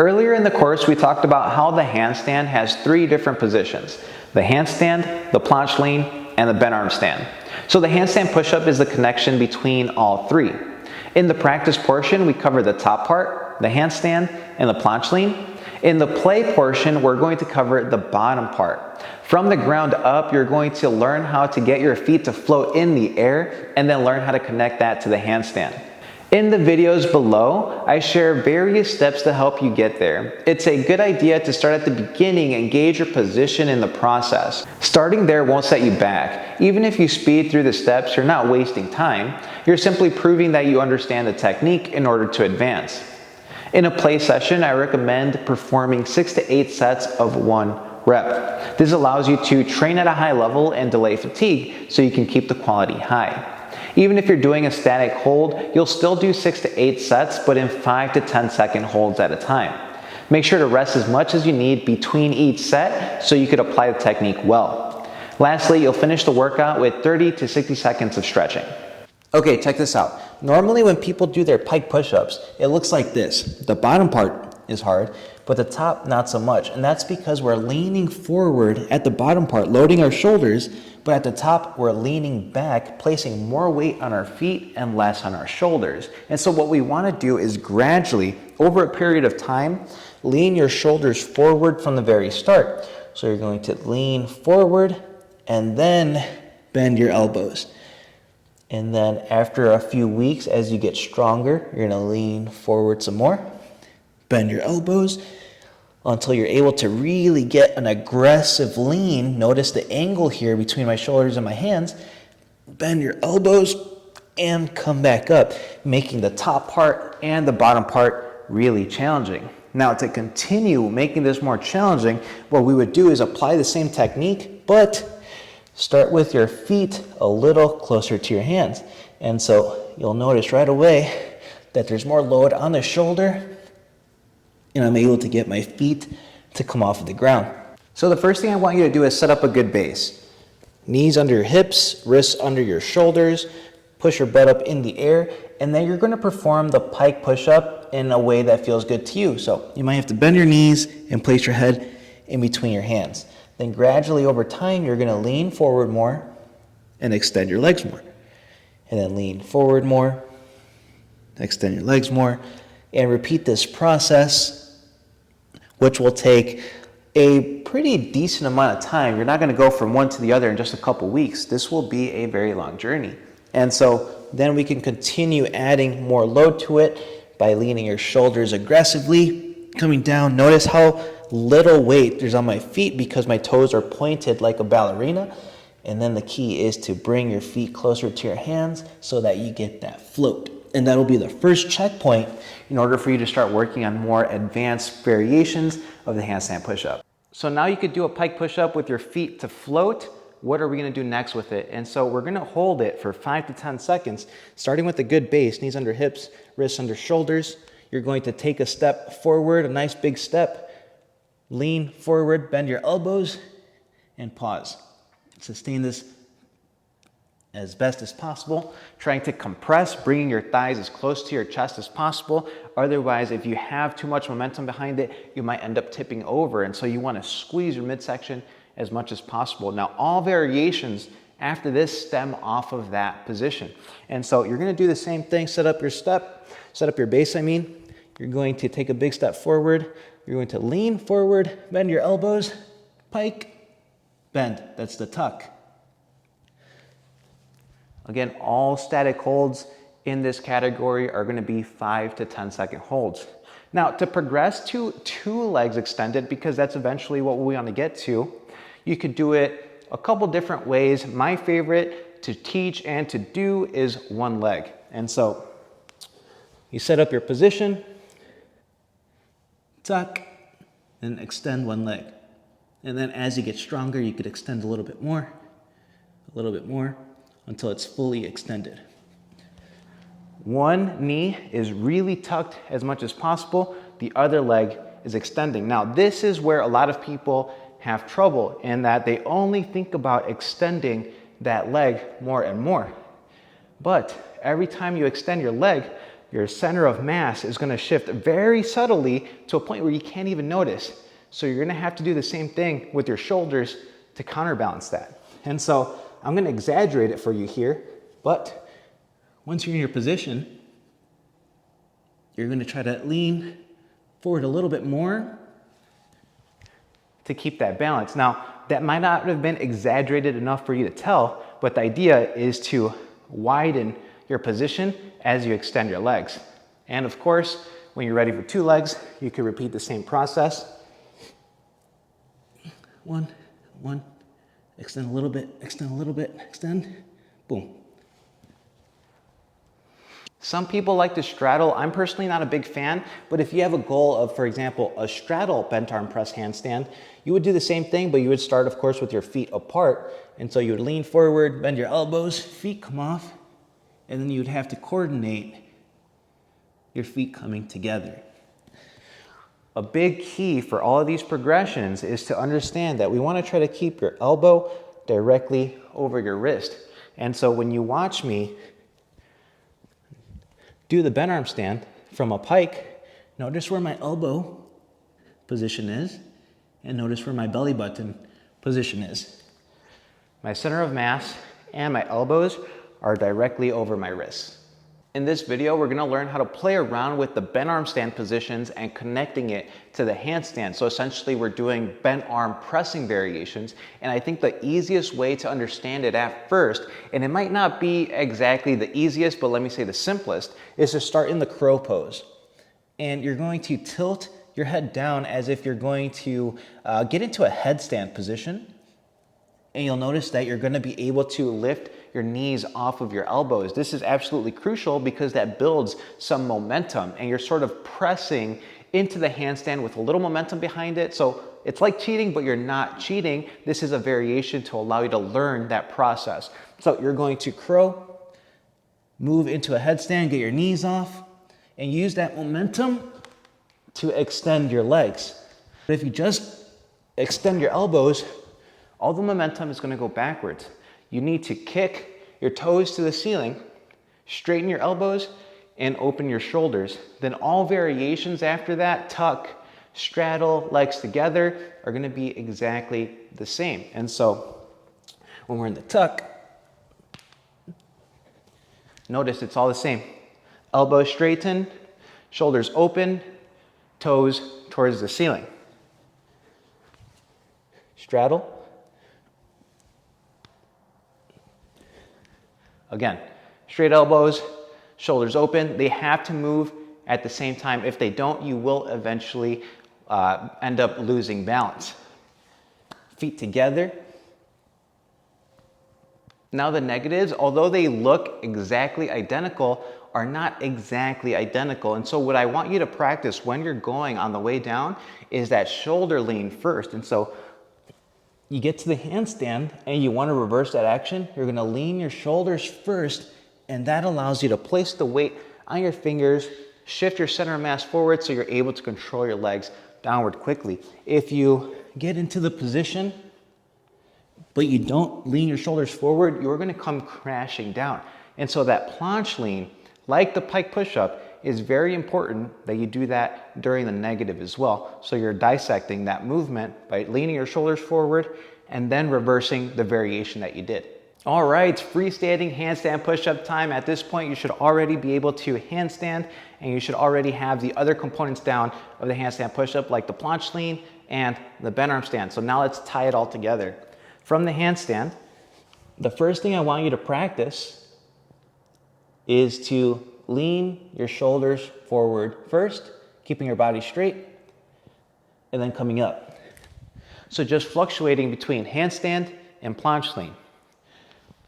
Earlier in the course, we talked about how the handstand has 3 different positions: the handstand, the planche lean, and the bent arm stand. So the handstand push-up is the connection between all 3. In the practice portion, we cover the top part, the handstand, and the planche lean. In the play portion, we're going to cover the bottom part. From the ground up, you're going to learn how to get your feet to float in the air and then learn how to connect that to the handstand. In the videos below, I share various steps to help you get there. It's a good idea to start at the beginning and gauge your position in the process. Starting there won't set you back. Even if you speed through the steps, you're not wasting time. You're simply proving that you understand the technique in order to advance. In a play session, I recommend performing 6 to 8 sets of 1 rep. This allows you to train at a high level and delay fatigue so you can keep the quality high. Even if you're doing a static hold, you'll still do 6 to 8 sets, but in 5 to 10 second holds at a time. Make sure to rest as much as you need between each set so you can apply the technique well. Lastly, you'll finish the workout with 30 to 60 seconds of stretching. Okay, check this out. Normally when people do their pike push-ups, it looks like this. The bottom part is hard, but the top not so much. And that's because we're leaning forward at the bottom part, loading our shoulders, but at the top we're leaning back, placing more weight on our feet and less on our shoulders. And so what we want to do is gradually, over a period of time, lean your shoulders forward from the very start. So you're going to lean forward and then bend your elbows. And then after a few weeks, as you get stronger, you're going to lean forward some more, bend your elbows until you're able to really get an aggressive lean. Notice the angle here between my shoulders and my hands. Bend your elbows and come back up, making the top part and the bottom part really challenging. Now, to continue making this more challenging, what we would do is apply the same technique, but start with your feet a little closer to your hands. And so you'll notice right away that there's more load on the shoulder, and I'm able to get my feet to come off of the ground. So the first thing I want you to do is set up a good base. Knees under your hips, wrists under your shoulders, push your butt up in the air, and then you're going to perform the pike push-up in a way that feels good to you. So you might have to bend your knees and place your head in between your hands. Then gradually over time, you're going to lean forward more and extend your legs more. And then lean forward more, extend your legs more, and repeat this process, which will take a pretty decent amount of time. You're not going to go from one to the other in just a couple weeks. This will be a very long journey. And so then we can continue adding more load to it by leaning your shoulders aggressively, coming down. Notice how little weight there's on my feet because my toes are pointed like a ballerina. And then the key is to bring your feet closer to your hands so that you get that float. And that'll be the first checkpoint in order for you to start working on more advanced variations of the handstand push-up. So now you could do a pike push-up with your feet to float. What are we going to do next with it? And so we're going to hold it for 5 to 10 seconds, starting with a good base, knees under hips, wrists under shoulders. You're going to take a step forward, a nice big step, lean forward, bend your elbows, and pause. Sustain this as best as possible, trying to compress, bringing your thighs as close to your chest as possible. Otherwise, if you have too much momentum behind it, you might end up tipping over. And so you want to squeeze your midsection as much as possible. Now, all variations after this stem off of that position. And so you're going to do the same thing, set up your base, You're going to take a big step forward. You're going to lean forward, bend your elbows, pike, bend. That's the tuck. Again, all static holds in this category are going to be 5 to 10 second holds. Now, to progress to 2 legs extended, because that's eventually what we want to get to, you could do it a couple different ways. My favorite to teach and to do is 1 leg. And so you set up your position, tuck, and extend 1 leg. And then as you get stronger, you could extend a little bit more, until it's fully extended. 1 knee is really tucked as much as possible. The other leg is extending. Now, this is where a lot of people have trouble in that they only think about extending that leg more and more. But every time you extend your leg, your center of mass is gonna shift very subtly to a point where you can't even notice. So you're gonna have to do the same thing with your shoulders to counterbalance that. And so I'm gonna exaggerate it for you here, but once you're in your position, you're gonna try to lean forward a little bit more to keep that balance. Now, that might not have been exaggerated enough for you to tell, but the idea is to widen your position as you extend your legs. And of course, when you're ready for 2 legs, you can repeat the same process. One, extend a little bit, extend, boom. Some people like to straddle. I'm personally not a big fan, but if you have a goal of, for example, a straddle bent arm press handstand, you would do the same thing, but you would start, of course, with your feet apart. And so you would lean forward, bend your elbows, feet come off, and then you'd have to coordinate your feet coming together. A big key for all of these progressions is to understand that we want to try to keep your elbow directly over your wrist. And so when you watch me do the bent arm stand from a pike, notice where my elbow position is, and notice where my belly button position is. My center of mass and my elbows are directly over my wrists. In this video, we're gonna learn how to play around with the bent arm stand positions and connecting it to the handstand. So essentially we're doing bent arm pressing variations. And I think the easiest way to understand it at first, and it might not be exactly the easiest, but let me say the simplest, is to start in the crow pose. And you're going to tilt your head down as if you're going to get into a headstand position. And you'll notice that you're gonna be able to lift your knees off of your elbows. This is absolutely crucial because that builds some momentum and you're sort of pressing into the handstand with a little momentum behind it. So it's like cheating, but you're not cheating. This is a variation to allow you to learn that process. So you're going to crow, move into a headstand, get your knees off, and use that momentum to extend your legs. But if you just extend your elbows, all the momentum is going to go backwards. You need to kick your toes to the ceiling, straighten your elbows, and open your shoulders. Then all variations after that, tuck, straddle, legs together, are going to be exactly the same. And so when we're in the tuck, notice it's all the same. Elbows straighten, shoulders open, toes towards the ceiling. Straddle. Again, straight elbows, shoulders open. They have to move at the same time. If they don't, you will eventually end up losing balance. Feet together. Now the negatives, although they look exactly identical, are not exactly identical. And so what I want you to practice when you're going on the way down is that shoulder lean first. And so you get to the handstand and you want to reverse that action, you're going to lean your shoulders first, and that allows you to place the weight on your fingers, shift your center of mass forward so you're able to control your legs downward quickly. If you get into the position, but you don't lean your shoulders forward, you're going to come crashing down. And so that planche lean, like the pike push-up, is very important that you do that during the negative as well. So you're dissecting that movement by leaning your shoulders forward and then reversing the variation that you did. All right, freestanding handstand push-up time. At this point, you should already be able to handstand and you should already have the other components down of the handstand push-up like the planche lean and the bent arm stand. So now let's tie it all together. From the handstand, the first thing I want you to practice is to lean your shoulders forward first, keeping your body straight, and then coming up. So just fluctuating between handstand and planche lean.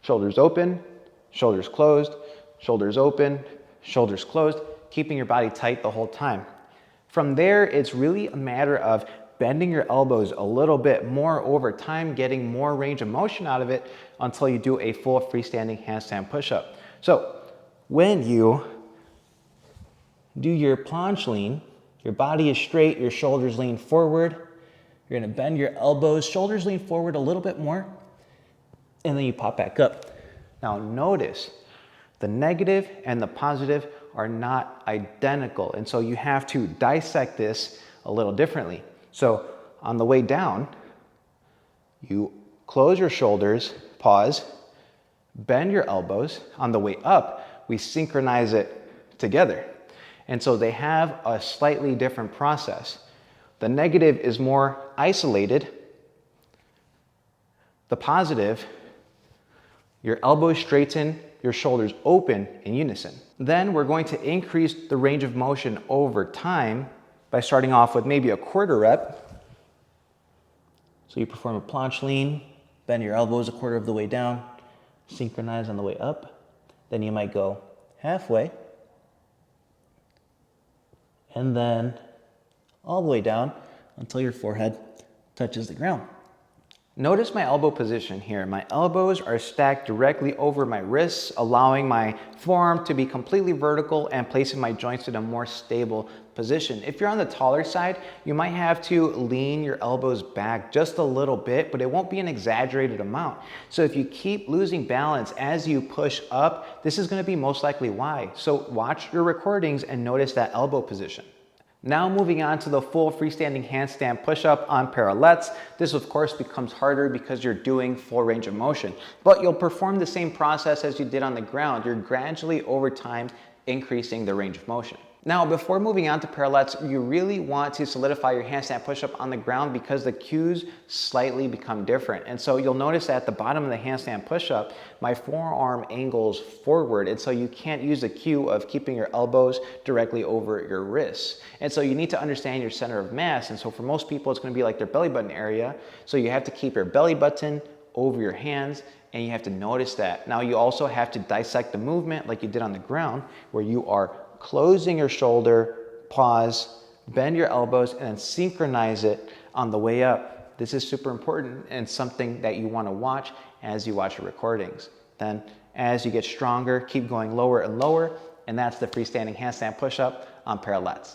Shoulders open, shoulders closed, shoulders open, shoulders closed, keeping your body tight the whole time. From there, it's really a matter of bending your elbows a little bit more over time, getting more range of motion out of it until you do a full freestanding handstand push-up. So when you do your planche lean, your body is straight, your shoulders lean forward. You're gonna bend your elbows, shoulders lean forward a little bit more, and then you pop back up. Now notice, the negative and the positive are not identical. And so you have to dissect this a little differently. So on the way down, you close your shoulders, pause, bend your elbows. On the way up, we synchronize it together. And so they have a slightly different process. The negative is more isolated. The positive, your elbows straighten, your shoulders open in unison. Then we're going to increase the range of motion over time by starting off with maybe a quarter rep. So you perform a planche lean, bend your elbows a quarter of the way down, synchronize on the way up. Then you might go halfway, and then all the way down until your forehead touches the ground. Notice my elbow position here. My elbows are stacked directly over my wrists, allowing my forearm to be completely vertical and placing my joints in a more stable position. If you're on the taller side, you might have to lean your elbows back just a little bit, but it won't be an exaggerated amount. So if you keep losing balance as you push up, this is going to be most likely why. So watch your recordings and notice that elbow position. Now moving on to the full freestanding handstand push-up on parallettes. This of course becomes harder because you're doing full range of motion, but you'll perform the same process as you did on the ground. You're gradually over time increasing the range of motion. Now, before moving on to parallettes, you really want to solidify your handstand push-up on the ground because the cues slightly become different. And so you'll notice that at the bottom of the handstand push-up, my forearm angles forward. And so you can't use the cue of keeping your elbows directly over your wrists. And so you need to understand your center of mass. And so for most people, it's going to be like their belly button area. So you have to keep your belly button over your hands, and you have to notice that. Now you also have to dissect the movement like you did on the ground, where you are closing your shoulder, pause, bend your elbows, and then synchronize it on the way up. This is super important and something that you want to watch as you watch your recordings. Then as you get stronger, keep going lower and lower, and that's the freestanding handstand push-up on parallettes.